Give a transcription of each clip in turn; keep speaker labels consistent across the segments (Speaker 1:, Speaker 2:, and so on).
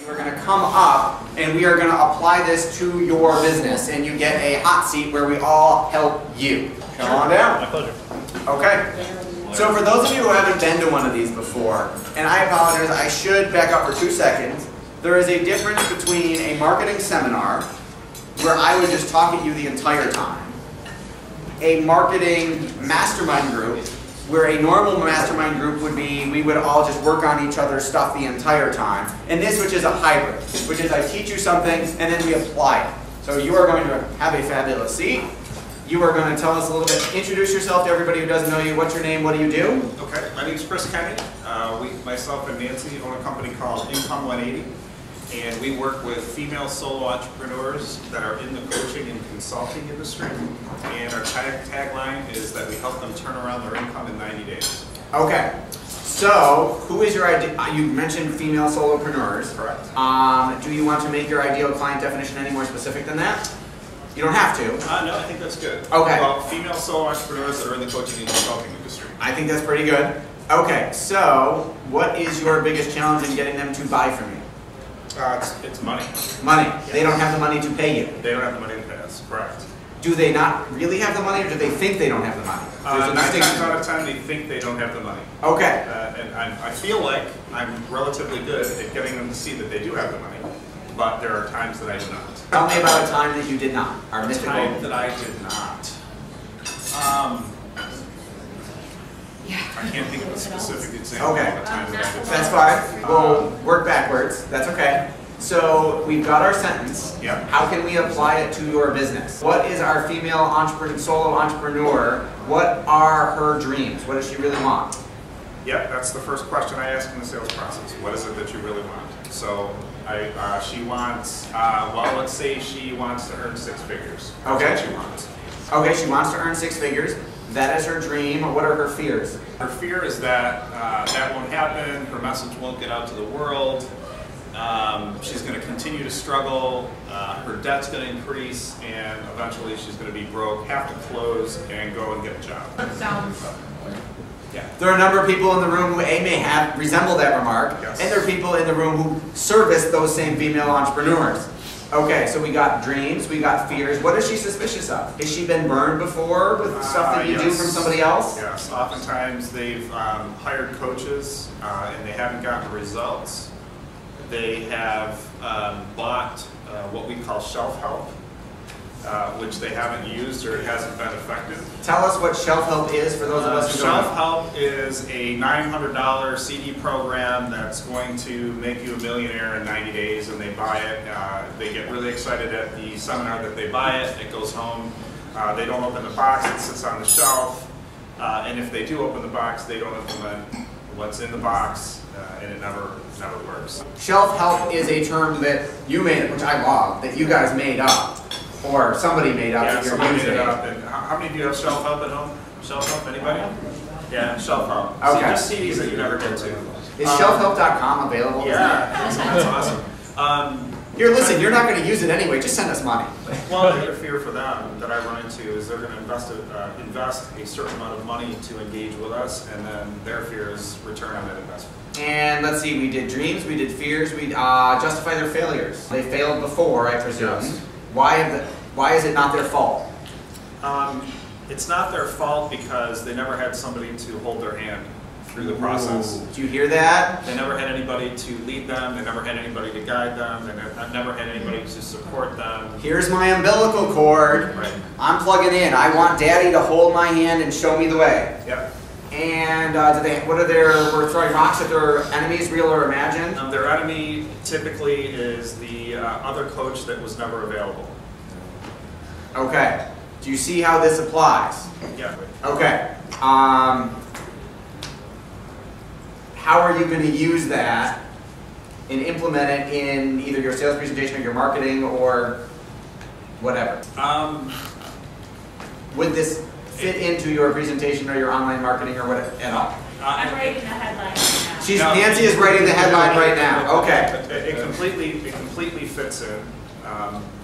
Speaker 1: We're going to come up and we are going to apply this to your business, and you get a hot seat where we all help you. Come on down.
Speaker 2: My pleasure.
Speaker 1: Okay. So for those of you who haven't been to one of these before, and I apologize, I should back up for 2 seconds. There is a difference between a marketing seminar, where I would just talk at you the entire time, a marketing mastermind group, where a normal mastermind group would be, we would all just work on each other's stuff the entire time, and this, which is a hybrid, which is I teach you something and then we apply it. So you are going to have a fabulous seat. You are going to tell us a little bit, introduce yourself to everybody who doesn't know you. What's your name? What do you do?
Speaker 3: Okay, my name is Chris Kenny. Myself and Nancy own a company called Income 180, and we work with female solo entrepreneurs that are in the coaching and consulting industry. And our tagline is that we help them turn around their income in 90 days.
Speaker 1: Okay. So, who is your ideal? You mentioned female solopreneurs.
Speaker 3: Correct.
Speaker 1: Do you want to make your ideal client definition any more specific than that? You don't have to.
Speaker 3: No, I think that's good.
Speaker 1: Okay.
Speaker 3: Well, female solo entrepreneurs that are in the coaching and consulting industry.
Speaker 1: I think that's pretty good. Okay, so what is your biggest challenge in getting them to buy from you?
Speaker 3: It's money.
Speaker 1: Money.
Speaker 3: Yes.
Speaker 1: They don't have the money to pay you.
Speaker 3: They don't have the money to pay us. Correct.
Speaker 1: Do they not really have the money, or do they think they don't have the money?
Speaker 3: 9 times out of 10, they think they don't have the money.
Speaker 1: Okay.
Speaker 3: And I feel like I'm relatively good at getting them to see that they do have the money, but there are times that I do not.
Speaker 1: Tell me about a time that you did not. Our mythical.
Speaker 3: Time that I did not. I can't think of a specific example
Speaker 1: Okay.
Speaker 3: of a time that I did not.
Speaker 1: That's fine. We'll work backwards. That's okay. So we've got our sentence.
Speaker 3: Yeah.
Speaker 1: How can we apply it to your business? What is our female entrepreneur, solo entrepreneur? What are her dreams? What does she really want?
Speaker 3: Yeah, that's the first question I ask in the sales process. What is it that you really want? So she wants, well, let's say she wants to earn 6 figures. That's
Speaker 1: Okay.
Speaker 3: what she wants.
Speaker 1: Okay, she wants to earn 6 figures. That is her dream. What are her fears?
Speaker 3: Her fear is that that won't happen, her message won't get out to the world, she's going to continue to struggle, her debt's going to increase, and eventually she's going to be broke, have to close, and go and get a job. Yeah.
Speaker 1: There are a number of people in the room who may resemble that remark,
Speaker 3: Yes.
Speaker 1: and there are people in the room who service those same female entrepreneurs. Okay, so we got dreams, we got fears. What is she suspicious of? Has she been burned before with stuff that you do
Speaker 3: Yes.
Speaker 1: from somebody else?
Speaker 3: Yes, oftentimes they've hired coaches and they haven't gotten results. They have bought what we call shelf-help, which they haven't used or it hasn't been effective.
Speaker 1: Tell us what shelf-help is for those of us who don't know.
Speaker 3: Shelf-help is a $900 CD program that's going to make you a millionaire in 90 days, and they buy it. They get really excited at the seminar that they buy it. It goes home. They don't open the box. It sits on the shelf. And if they do open the box, they don't implement what's in the box, and it never works.
Speaker 1: Shelf-help is a term that you made, which I love, that you guys made up. Or somebody made up that you're
Speaker 3: somebody made
Speaker 1: using.
Speaker 3: it up. And how many do you have shelf-help at home? Shelf-help, anybody? Yeah, shelf-help.
Speaker 1: Okay.
Speaker 3: See, just CDs that you never get to.
Speaker 1: Is shelfhelp.com available?
Speaker 3: Yeah, that's awesome.
Speaker 1: Here, listen, you're not going to use it anyway, just send us money.
Speaker 3: Well, the other fear for them that I run into is they're going to invest a certain amount of money to engage with us, and then their fear is return on that investment.
Speaker 1: And let's see, we did dreams, we did fears, we justify their failures. They failed before, I presume.
Speaker 3: Yes.
Speaker 1: Why is it not their fault?
Speaker 3: It's not their fault because they never had somebody to hold their hand through the process.
Speaker 1: Ooh. Do you hear that?
Speaker 3: They never had anybody to lead them. They never had anybody to guide them. They never had anybody to support them.
Speaker 1: Here's my umbilical cord.
Speaker 3: Right.
Speaker 1: I'm plugging in. I want Daddy to hold my hand and show me the way.
Speaker 3: Yep.
Speaker 1: And we're throwing rocks at their enemies, real or imagined?
Speaker 3: Their enemy typically is the other coach that was never available.
Speaker 1: Okay. Do you see how this applies?
Speaker 3: Yeah.
Speaker 1: Okay. How are you going to use that and implement it in either your sales presentation or your marketing or whatever? Would this fit into your presentation or your online marketing or what at all?
Speaker 4: I'm writing the headline right now.
Speaker 1: Nancy is writing the headline right now. Okay.
Speaker 3: It completely fits in.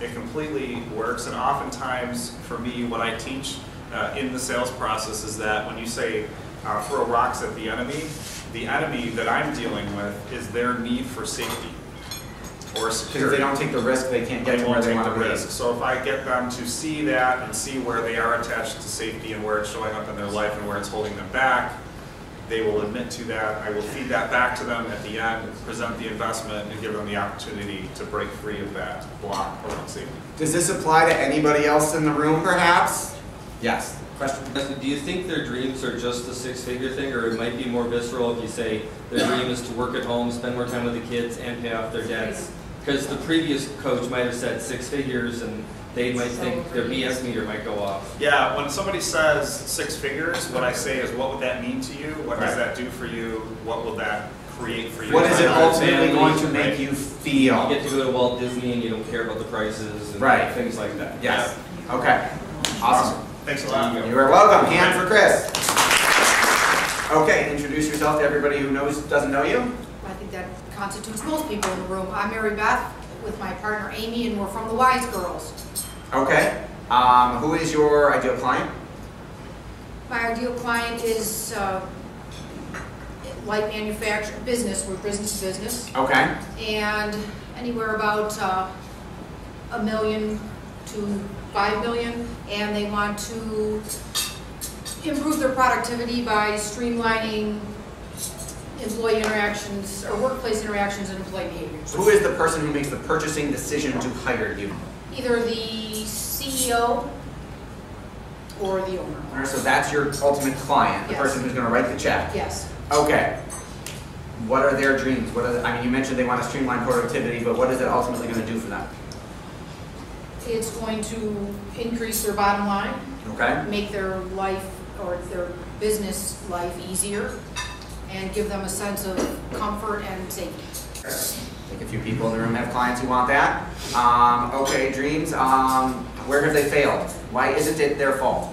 Speaker 3: It completely works, and oftentimes for me, what I teach in the sales process is that when you say throw rocks at the enemy that I'm dealing with is their need for safety. or
Speaker 1: Because if
Speaker 3: security.
Speaker 1: they don't take the risk, they can't get
Speaker 3: They
Speaker 1: to where
Speaker 3: won't
Speaker 1: they
Speaker 3: take
Speaker 1: want
Speaker 3: the
Speaker 1: to be.
Speaker 3: risk. So if I get them to see that and see where they are attached to safety and where it's showing up in their life and where it's holding them back, they will admit to that. I will feed that back to them at the end, present the investment, and give them the opportunity to break free of that block around safety.
Speaker 1: Does this apply to anybody else in the room, perhaps? Yes. Question?
Speaker 2: Do you think their dreams are just a six-figure thing, or it might be more visceral if you say their dream is to work at home, spend more time with the kids, and pay off their debts? Because the previous coach might have said 6 figures, and they might think their BS meter might go off.
Speaker 3: Yeah, when somebody says 6 figures, what I say is, what would that mean to you? What does that do for you? What will that create for you?
Speaker 1: What is it ultimately going to
Speaker 2: Right.
Speaker 1: make you feel?
Speaker 2: You get to go to Walt Disney and you don't care about the prices and
Speaker 1: Right.
Speaker 2: things like that.
Speaker 1: Yes. Okay. Awesome.
Speaker 3: Thanks a lot.
Speaker 1: You are welcome. Hand for Chris. Okay, introduce yourself to everybody who doesn't know you.
Speaker 5: I think that constitutes most people in the room. I'm Mary Beth with my partner Amy, and we're from the Wise Girls.
Speaker 1: Okay. Who is your ideal client?
Speaker 5: My ideal client is light manufacturing business. We're business to business,
Speaker 1: Okay.
Speaker 5: and anywhere about $1 million to $5 million, and they want to improve their productivity by streamlining employee interactions or workplace interactions and employee behaviors.
Speaker 1: Who is the person who makes the purchasing decision to hire you?
Speaker 5: Either the CEO or the owner.
Speaker 1: All right, so that's your ultimate client, the
Speaker 5: Yes.
Speaker 1: person who's going to write the check.
Speaker 5: Yes.
Speaker 1: Okay. What are their dreams? I mean, you mentioned they want to streamline productivity, but what is it ultimately going to do for them?
Speaker 5: It's going to increase their bottom line,
Speaker 1: Okay.
Speaker 5: make their life or their business life easier, and give them a sense of comfort and safety.
Speaker 1: I think a few people in the room have clients who want that. Okay, dreams. Where have they failed? Why isn't it their fault?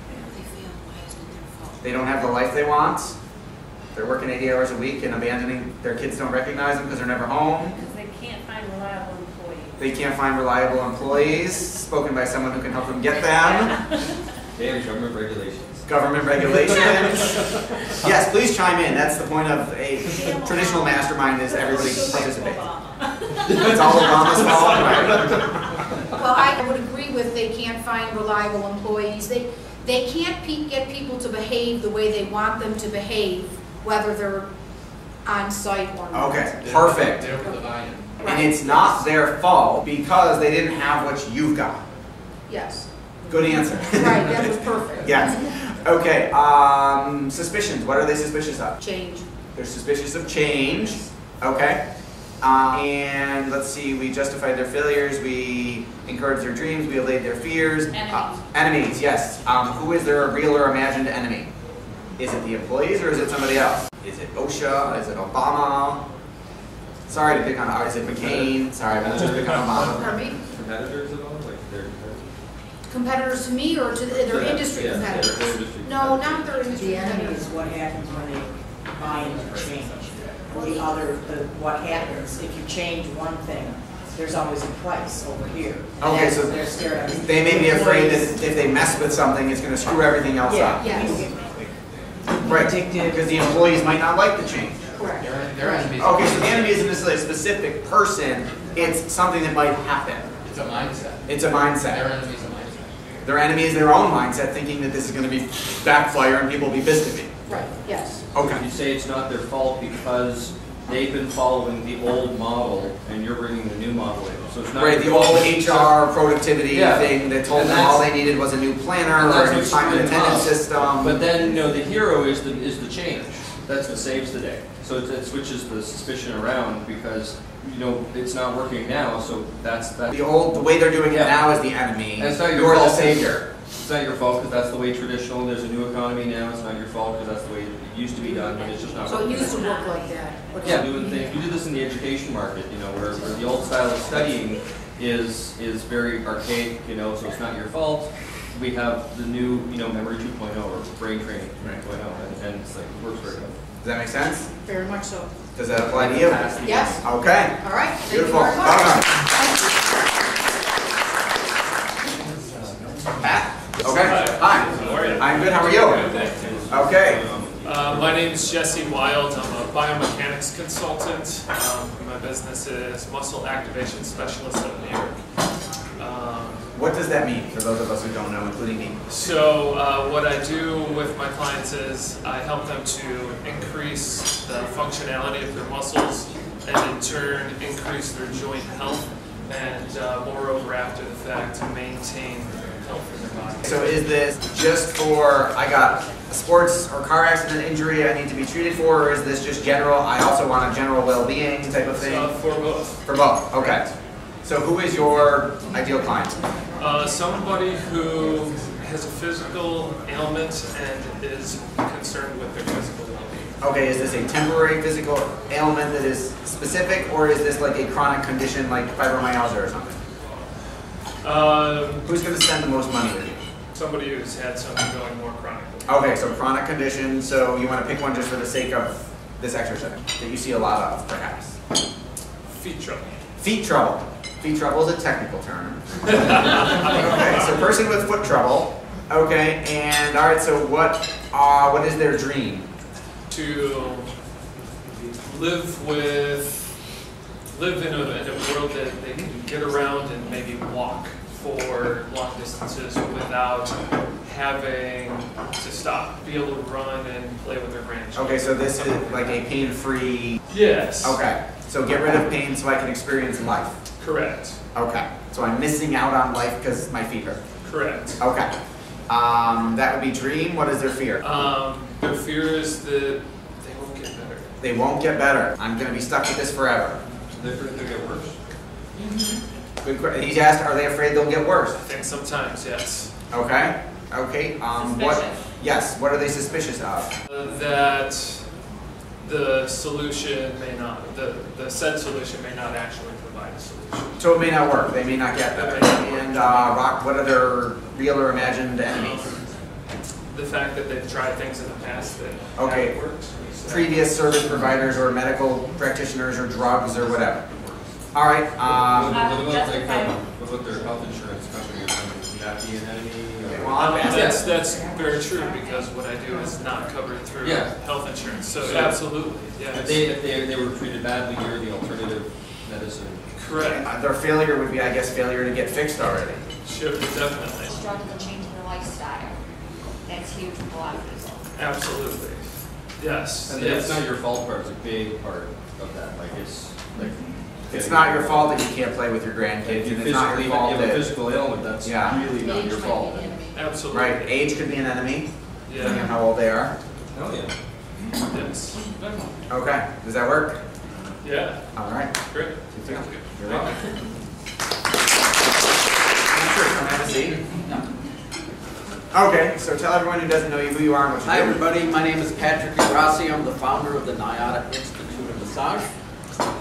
Speaker 5: Where have they failed? Why isn't it their fault?
Speaker 1: They don't have the life they want. They're working 80 hours a week and abandoning their kids don't recognize them because they're never home.
Speaker 4: Because they can't find reliable employees.
Speaker 1: They can't find reliable employees, spoken by someone who can help them get them.
Speaker 2: They have government regulations.
Speaker 1: Government regulations. Yes, please chime in. That's the point of a traditional mastermind is everybody participates. It's all Obama's fault, right?
Speaker 5: Well, I would agree with they can't find reliable employees. They can't get people to behave the way they want them to behave, whether they're on site or not.
Speaker 1: Okay, perfect. And it's not their fault because they didn't have what you've got.
Speaker 5: Yes.
Speaker 1: Good answer.
Speaker 5: Right, that was perfect.
Speaker 1: Yes. Okay, suspicions. What are they suspicious of?
Speaker 5: Change.
Speaker 1: They're suspicious of change. Okay. And let's see, we justified their failures, we encouraged their dreams, we allayed their fears.
Speaker 4: Enemies.
Speaker 1: Enemies, yes. Who is their real or imagined enemy? Is it the employees or is it somebody else? Is it OSHA? Is it Obama? Sorry to pick on, is it McCain? Sorry, I'm just picking on Obama.
Speaker 5: Pardon me?
Speaker 2: Competitors at all? Like their
Speaker 5: Competitors to me or to their industry
Speaker 2: yeah,
Speaker 5: competitors?
Speaker 2: their industry
Speaker 5: No,
Speaker 2: competitors.
Speaker 5: not their industry
Speaker 6: The enemy
Speaker 5: competitors.
Speaker 6: is what happens when they buy into change. What happens, if you change one thing, there's always a price over here.
Speaker 1: Okay, so
Speaker 6: They're scared of.
Speaker 1: they may be afraid that if they mess with something, it's going to screw everything else
Speaker 6: Yeah.
Speaker 1: up.
Speaker 5: Yes,
Speaker 1: Right,
Speaker 6: Addictive.
Speaker 1: because the employees might not like the change.
Speaker 5: correct.
Speaker 7: Their enemies.
Speaker 1: Okay, so the enemy isn't necessarily a specific person, it's something that might happen.
Speaker 7: It's a mindset.
Speaker 1: It's a mindset.
Speaker 7: Their enemy's a mindset.
Speaker 1: Their enemy is their own mindset, thinking that this is going to be backfire and people will be pissed at me.
Speaker 5: Right, yes.
Speaker 1: Okay.
Speaker 2: You say it's not their fault because they've been following the old model and you're bringing the new model in. So it's not
Speaker 1: Right, the
Speaker 2: your
Speaker 1: old
Speaker 2: fault.
Speaker 1: HR productivity
Speaker 2: Yeah.
Speaker 1: thing that told
Speaker 2: And
Speaker 1: them all
Speaker 2: that's-
Speaker 1: they needed was a new planner
Speaker 2: And
Speaker 1: or
Speaker 2: that's
Speaker 1: a new
Speaker 2: what's
Speaker 1: time and
Speaker 2: screwing them
Speaker 1: attendance
Speaker 2: up.
Speaker 1: system.
Speaker 2: But then, the hero is the change. That's what saves the day. So it switches the suspicion around because, it's not working now, so that's that.
Speaker 1: The way they're doing it
Speaker 2: Yeah.
Speaker 1: now is the enemy.
Speaker 2: And it's not your
Speaker 1: You're the
Speaker 2: fault.
Speaker 1: savior.
Speaker 2: It's not your fault because that's the way traditional, there's a new economy now, it's not your fault because that's the way it used to be done, but it's just not
Speaker 5: So it
Speaker 2: working.
Speaker 5: used to work like that.
Speaker 2: Yeah, doing things. You do this in the education market, where the old style of studying is very archaic, so it's not your fault. We have the new, memory 2.0 or brain training 2.0, and it's like, it works very well.
Speaker 1: Does that make sense?
Speaker 5: Very much so.
Speaker 1: Does that apply to you?
Speaker 5: Yes.
Speaker 1: Okay.
Speaker 5: All right. Thank you
Speaker 1: Beautiful.
Speaker 5: very much.
Speaker 1: Welcome.
Speaker 5: Thank you.
Speaker 1: Pat? Okay. Hi. I'm good. How are you? Okay.
Speaker 8: My name is Jesse Wild. I'm a biomechanics consultant. My business is Muscle Activation Specialist of New York.
Speaker 1: What does that mean for those of us who don't know, including me?
Speaker 8: So what I do with my clients is I help them to increase the functionality of their muscles and in turn increase their joint health and moreover after the fact maintain health in their body.
Speaker 1: So is this just for, I got a sports or car accident injury I need to be treated for, or is this just general, I also want a general well-being type of thing?
Speaker 8: For both.
Speaker 1: For both, okay. So who is your ideal client?
Speaker 8: Somebody who has a physical ailment and is concerned with their physical well-being.
Speaker 1: Okay, is this a temporary physical ailment that is specific, or is this like a chronic condition like fibromyalgia or something? Who's going to spend the most money with you?
Speaker 8: Somebody who's had something going more chronically.
Speaker 1: Okay, so chronic condition, so you want to pick one just for the sake of this exercise that you see a lot of, perhaps.
Speaker 8: Feet trouble.
Speaker 1: Feet trouble. Feet trouble is a technical term. Okay, so person with foot trouble. Okay, and all right, so what is their dream?
Speaker 8: To live in a world that they can get around and maybe walk for long distances without having to stop, be able to run and play with their grandchildren.
Speaker 1: Okay, so this is like a pain-free.
Speaker 8: Yes.
Speaker 1: Okay, so get rid of pain so I can experience life.
Speaker 8: Correct.
Speaker 1: Okay, so I'm missing out on life because my feet hurt.
Speaker 8: Correct.
Speaker 1: Okay, that would be dream. What is their fear?
Speaker 8: Their fear is that they won't get better.
Speaker 1: They won't get better. I'm going to be stuck with this forever.
Speaker 2: They're afraid they'll get worse.
Speaker 1: Good question. He's asked, are they afraid they'll get worse?
Speaker 8: I think sometimes, yes.
Speaker 1: Okay. Okay. What? Yes. What are they suspicious of?
Speaker 8: That the solution may not, the said solution may not actually provide a solution.
Speaker 1: So it may not work. They may not get better. And what are their real or imagined enemies?
Speaker 8: The fact that they've tried things in the past that
Speaker 1: Okay.
Speaker 8: haven't worked. So
Speaker 1: Previous service providers or medical practitioners or drugs or whatever. All right.
Speaker 2: What about
Speaker 4: justifiable.
Speaker 2: what about their health insurance company or something? Would that be an enemy?
Speaker 1: Well, I'm asking.
Speaker 8: that's very true because what I do is not covered through health insurance. So absolutely, yes.
Speaker 2: If they were treated badly, you're the alternative medicine.
Speaker 8: Correct.
Speaker 1: Their failure would be, I guess, failure to get fixed already.
Speaker 8: Sure, definitely.
Speaker 9: Struggle to change their lifestyle. That's huge for a lot of people.
Speaker 8: Absolutely. Yes.
Speaker 2: And
Speaker 8: yes.
Speaker 2: it's not your fault part, it's a big part of that. Like it's like
Speaker 1: It's not your fault that you can't play with your grandkids, and it's not your fault
Speaker 2: you have a
Speaker 1: that,
Speaker 2: physical ailment, that's really not your fault.
Speaker 8: Absolutely.
Speaker 1: right, age could be an enemy, depending on
Speaker 8: Yeah.
Speaker 1: how old they are.
Speaker 2: Oh yeah.
Speaker 8: Yes.
Speaker 1: Okay, does that work?
Speaker 8: Yeah.
Speaker 1: All right.
Speaker 8: Great. Thank you.
Speaker 1: You're welcome. Sure, come have a seat. Okay, so tell everyone who doesn't know you who you are and what you do.
Speaker 10: Hi everybody, my name is Patrick Rossi. I'm the founder of the NIADA Institute of Massage.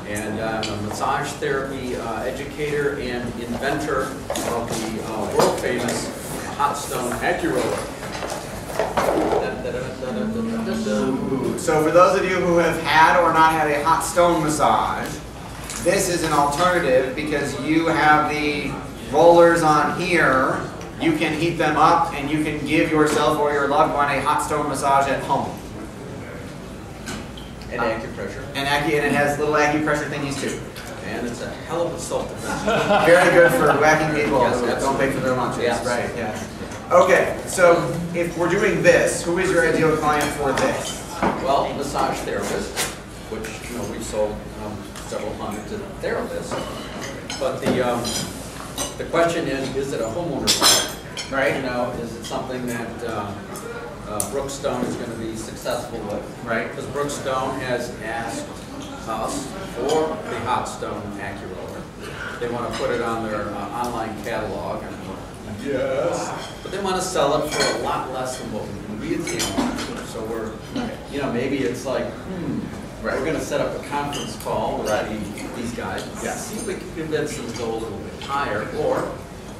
Speaker 10: And I'm a massage therapy educator and inventor of the world famous hot stone AccuRoller.
Speaker 1: So for those of you who have had or not had a hot stone massage, this is an alternative because you have the rollers on here. You can heat them up and you can give yourself or your loved one a hot stone massage at home.
Speaker 10: And acupressure.
Speaker 1: And it has little acupressure thingies too.
Speaker 10: And it's a hell of a salt defense.
Speaker 1: Very good for whacking people
Speaker 10: Yes,
Speaker 1: who don't pay for their lunches.
Speaker 10: Yes.
Speaker 1: Right, yes. Okay, so if we're doing this, who is your ideal client for this?
Speaker 10: Well, massage therapist, which we've sold several hundred to therapists. But the question is it a homeowner product?
Speaker 1: Right.
Speaker 10: Is it something that Brookstone is going to be successful with?
Speaker 1: Right.
Speaker 10: Because Brookstone has asked us for the Hot Stone AccuRoller. They want to put it on their online catalog. And yes. But they want to sell it for a lot less than what we can be at the So we're, maybe it's like, we're going to set up a conference call with these guys.
Speaker 1: Yes.
Speaker 10: See if we can convince them to go a little bit higher, or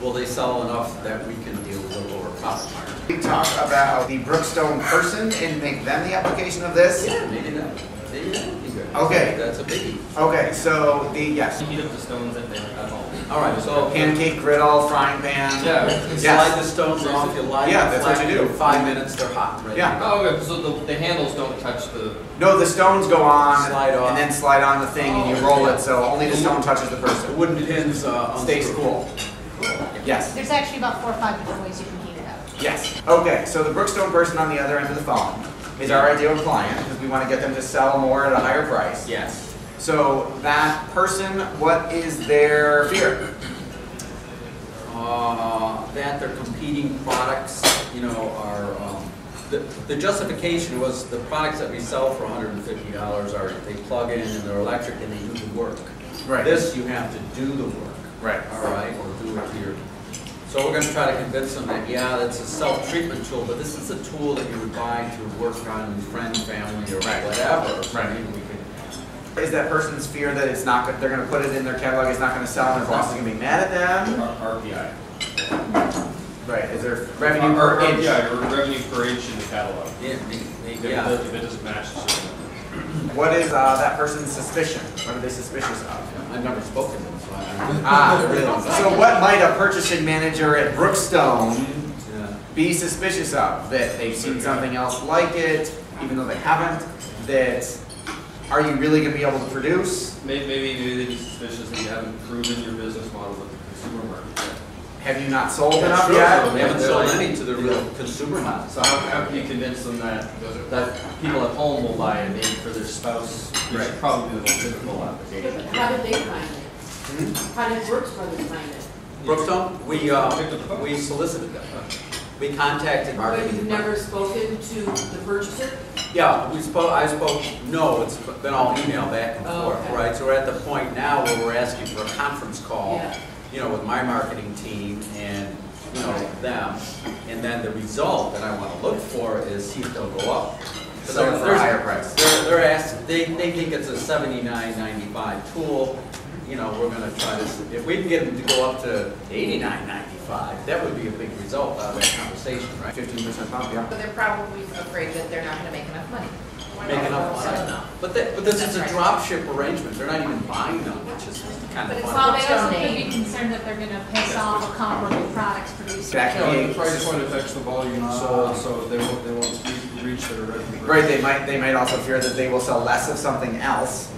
Speaker 10: will they sell enough that we can deal with a lower profit margin?
Speaker 1: We talk about the Brookstone person and make them the application of this?
Speaker 10: Yeah, maybe that would be good.
Speaker 1: Okay.
Speaker 10: That's a biggie.
Speaker 1: Okay, so yes.
Speaker 2: Heat up the stones at home.
Speaker 10: All right, so
Speaker 1: Pancake griddle, frying pan.
Speaker 2: Yeah.
Speaker 10: you
Speaker 1: Yes.
Speaker 10: slide the stones off, you light
Speaker 1: Yeah,
Speaker 10: them
Speaker 1: that's what
Speaker 10: flat,
Speaker 1: you do.
Speaker 10: 5 minutes, they're hot, ready to
Speaker 1: Yeah.
Speaker 10: go.
Speaker 2: Oh, okay, so the handles don't touch the,
Speaker 1: No, the stones go on
Speaker 10: Slide off.
Speaker 1: and then slide on the thing and you roll it, so only the stone touches the
Speaker 10: The
Speaker 1: person.
Speaker 10: wooden pins
Speaker 1: Stays
Speaker 10: unscrew.
Speaker 1: cool. Yes.
Speaker 4: There's actually about 4 or 5 different ways you can heat it up.
Speaker 1: Yes. Okay, so the Brookstone person on the other end of the phone is our ideal client because we want to get them to sell more at a higher price.
Speaker 10: Yes.
Speaker 1: So that person, what is their fear?
Speaker 10: That their competing products, you know, are, the justification was the products that we sell for $150 are, they plug in and they're electric and they do the work.
Speaker 1: Right.
Speaker 10: This, you have to do the work.
Speaker 1: Right.
Speaker 10: All right, or do it to your, so we're gonna try to convince them that, yeah, that's a self-treatment tool, but this is a tool that you would buy to work on with friends, family, or
Speaker 1: Right.
Speaker 10: whatever.
Speaker 1: Right.
Speaker 10: Maybe we could,
Speaker 1: Is that person's fear that it's not, they're going to put it in their catalog, it's not going to sell, and their boss is going to be mad at them?
Speaker 2: RPI.
Speaker 1: Right. Is there revenue per inch?
Speaker 2: RPI, or revenue per inch in the catalog.
Speaker 10: yeah,
Speaker 2: If
Speaker 10: yeah.
Speaker 2: it doesn't match the system.
Speaker 1: What is that person's suspicion? What are they suspicious of?
Speaker 10: I've never spoken to them, so I
Speaker 1: Ah, really? So what might a purchasing manager at Brookstone
Speaker 10: yeah.
Speaker 1: be suspicious of? That they've seen something else like it, even though they haven't? That, are you really going to be able to produce?
Speaker 2: Maybe they'd be suspicious that you haven't proven your business model with the consumer market yet.
Speaker 1: Have you not sold enough
Speaker 10: Sure,
Speaker 1: yet?
Speaker 10: we haven't sold any to the real consumer market.
Speaker 2: So how can you convince them that people at home will buy it, maybe for their spouse, which is
Speaker 1: Right.
Speaker 2: probably the most difficult application.
Speaker 11: How did they find it? How did Brooks Brothers find it?
Speaker 10: Brookstone, we solicited them. We contacted
Speaker 11: But
Speaker 10: marketing.
Speaker 11: you've never spoken to the purchaser?
Speaker 10: Yeah, I spoke, no, it's been all email back and
Speaker 11: Oh,
Speaker 10: forth,
Speaker 11: okay.
Speaker 10: right? So we're at the point now where we're asking for a conference call,
Speaker 11: Yeah.
Speaker 10: you know, with my marketing team and, you know, them. And then the result that I want to look for is see if they'll go up.
Speaker 1: So for a higher price.
Speaker 10: They're asked, they think it's a $79.95 tool. You know, we're gonna try this, if we can get them to go up to $89.95, that would be a big result out of that conversation, right?
Speaker 1: 15% off, yeah.
Speaker 12: But they're probably afraid that they're not gonna make enough money.
Speaker 10: Make enough money. But this is a
Speaker 12: That's right.
Speaker 10: drop ship arrangement, they're not even buying them, which is kind
Speaker 12: But
Speaker 10: of
Speaker 12: it's
Speaker 10: fun.
Speaker 4: Well, they also
Speaker 12: Brookstone
Speaker 4: could be
Speaker 12: name.
Speaker 4: concerned that they're gonna piss off a comparable products produced.
Speaker 1: Back
Speaker 2: Yeah,
Speaker 1: in
Speaker 2: the price point affects the volume sold, so they won't reach their revenue.
Speaker 1: Right, they might also fear that they will sell less of something else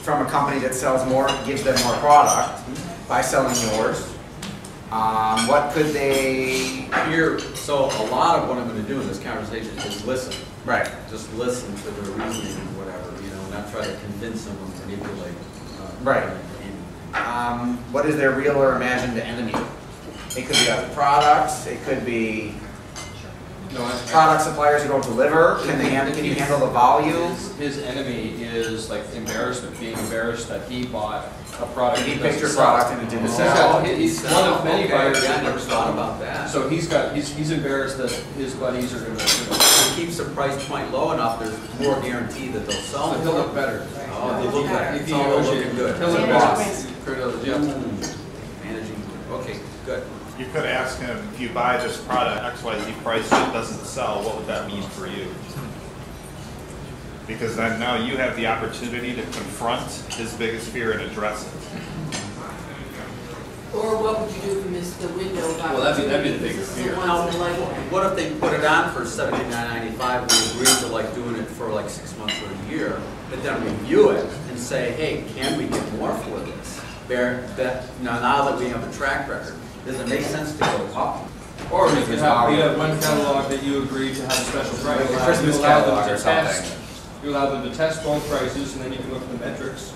Speaker 1: from a company that sells more, gives them more product by selling yours. What could they?
Speaker 10: Here, so a lot of what I'm gonna do in this conversation is listen.
Speaker 1: Right.
Speaker 10: Just listen to their reasoning and whatever, you know, not try to convince them or manipulate.
Speaker 1: Right.
Speaker 10: And
Speaker 1: What is their real or imagined enemy? It could be other products. It could be
Speaker 2: No,
Speaker 1: product suppliers who don't deliver. Can you handle the volume?
Speaker 2: His enemy is like embarrassment, being embarrassed that he bought a product.
Speaker 1: He
Speaker 2: that
Speaker 1: picked your
Speaker 2: doesn't sell.
Speaker 1: product and it didn't
Speaker 2: He's
Speaker 1: sell.
Speaker 2: got- He's one of many
Speaker 10: Okay,
Speaker 2: buyers.
Speaker 10: yeah, I
Speaker 2: at
Speaker 10: never
Speaker 2: Brookstone.
Speaker 10: thought about that.
Speaker 2: So he's embarrassed that his buddies are gonna,
Speaker 10: If he keeps the price point low enough, there's more guarantee that they'll sell.
Speaker 2: so he'll look better.
Speaker 10: Oh, they look better.
Speaker 2: If
Speaker 10: It's
Speaker 2: he
Speaker 10: all
Speaker 2: negotiates,
Speaker 10: looking good.
Speaker 2: he'll look
Speaker 1: Boss.
Speaker 2: better. Yeah.
Speaker 10: Managing, okay, good.
Speaker 3: You could ask him, if you buy this product, XYZ price, and it doesn't sell, what would that mean for you? Because then now you have the opportunity to confront his biggest fear and address it.
Speaker 11: Or what would you do if you missed the window? about
Speaker 2: Well, that'd be the biggest fear.
Speaker 11: someone else like it?
Speaker 10: What if they put it on for $79.95, we agree to like doing it for like 6 months or a year, but then review it and say, hey, can we get more for this? Now that we have a track record, does it make sense to go up?
Speaker 2: Or you could have one catalog that you agree to have a special price.
Speaker 1: Like a Christmas
Speaker 2: You allow them
Speaker 1: catalog
Speaker 2: to
Speaker 1: or
Speaker 2: test-
Speaker 1: something.
Speaker 2: You allow them to test both prices, and then you can look at the metrics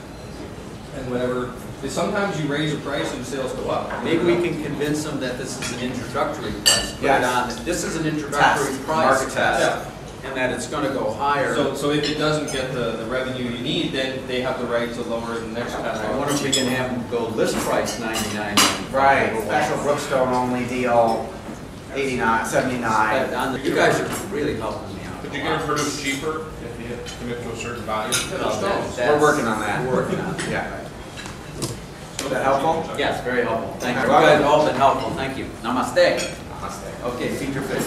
Speaker 2: and whatever. Sometimes you raise a price and sales go up.
Speaker 10: Maybe we can convince them that this is an introductory price. Put it
Speaker 1: Yes.
Speaker 10: on, this is an introductory
Speaker 1: Test,
Speaker 10: price.
Speaker 1: market test.
Speaker 10: And that it's gonna go higher.
Speaker 2: So if it doesn't get the revenue you need, then they have the right to lower it in the next
Speaker 10: I
Speaker 2: catalog.
Speaker 10: wonder if we can have them go list price $99.95.
Speaker 1: Right. Special Brookstone only deal, 89, 79.
Speaker 10: You guys are really helping me out.
Speaker 3: Could you get it produced cheaper if you commit to a certain volume?
Speaker 1: We're working on that.
Speaker 10: We're working on it.
Speaker 1: Yeah. Is that helpful?
Speaker 10: Yes, very helpful. Thank you. You
Speaker 1: You're welcome.
Speaker 10: guys have all been helpful. Thank you. Namaste.
Speaker 1: Namaste.
Speaker 10: Okay, feed your fish.